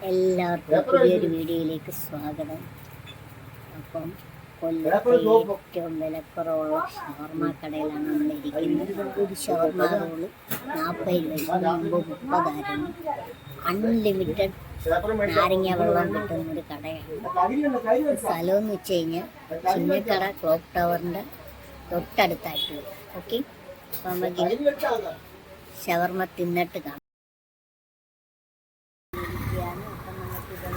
എല്ലാവർക്കും പുതിയൊരു വീഡിയോയിലേക്ക് സ്വാഗതം. അപ്പം കൊല്ലത്തെ ഏറ്റവും വിലക്കുറവുള്ള ഷവർമ കടയിലാണ് നമ്മളിരിക്കുന്നത്. ഒരു ഷവർമ റോള് 40 രൂപ, മുമ്പ് 30 ആയിരുന്നു. അൺലിമിറ്റഡ് നാരങ്ങ വെള്ളം കിട്ടുന്ന ഒരു കടയാണ്. സ്ഥലമെന്ന് വെച്ച് കഴിഞ്ഞാൽ ചിന്നക്കട ക്ലോക്ക് ടവറിൻ്റെ തൊട്ടടുത്തായിട്ട്. ഓക്കെ, അപ്പം നമുക്ക് ഷവർമ തിന്നിട്ട് കാണാം.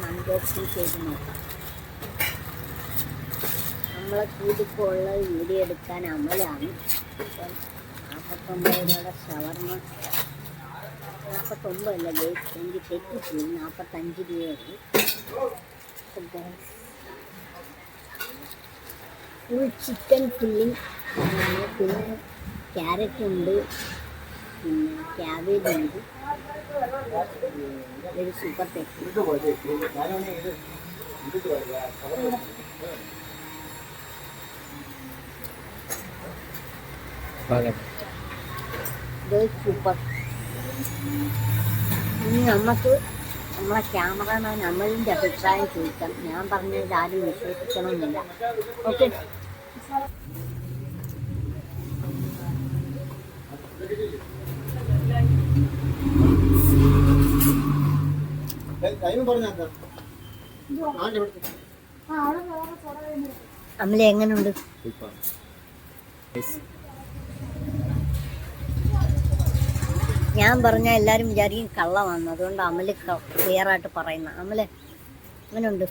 അൺബോക്സിങ് ചെയ്ത് നോക്കാം. നമ്മളെ കൂടിപ്പോയുള്ള വീഡിയോ എടുക്കാൻ അമലാണ്. അപ്പം 49 രൂപയുടെ ഷവർമ, 49 അല്ല ഗൈസ്, എനിക്ക് തെറ്റിപ്പോയി, 45 രൂപയുള്ളൂ. ഫുൾ ചിക്കൻ ഫില്ലിങ്, പിന്നെ ക്യാരറ്റ് ഉണ്ട്, പിന്നെ ക്യാബേജ് ഉണ്ട്. ഒരു സൂപ്പർ ടേസ്റ്റ്. സൂപ്പർ. ഇനി നമുക്ക് നമ്മളെ ക്യാമറമാൻ അമലിൻ്റെ അഭിപ്രായം ചോദിക്കാം. ഞാൻ പറഞ്ഞത് ആരും വിശ്വസിക്കണമെന്നില്ല. ഓക്കെ, അമല എങ്ങനുണ്ട്? ഞാൻ പറഞ്ഞ എല്ലാരും വിചാരിക്കും കള്ളമാണ്, അതുകൊണ്ട് അമല് ക്ലിയർ ആയിട്ട് പറയുന്ന. അമല എങ്ങനുണ്ട്?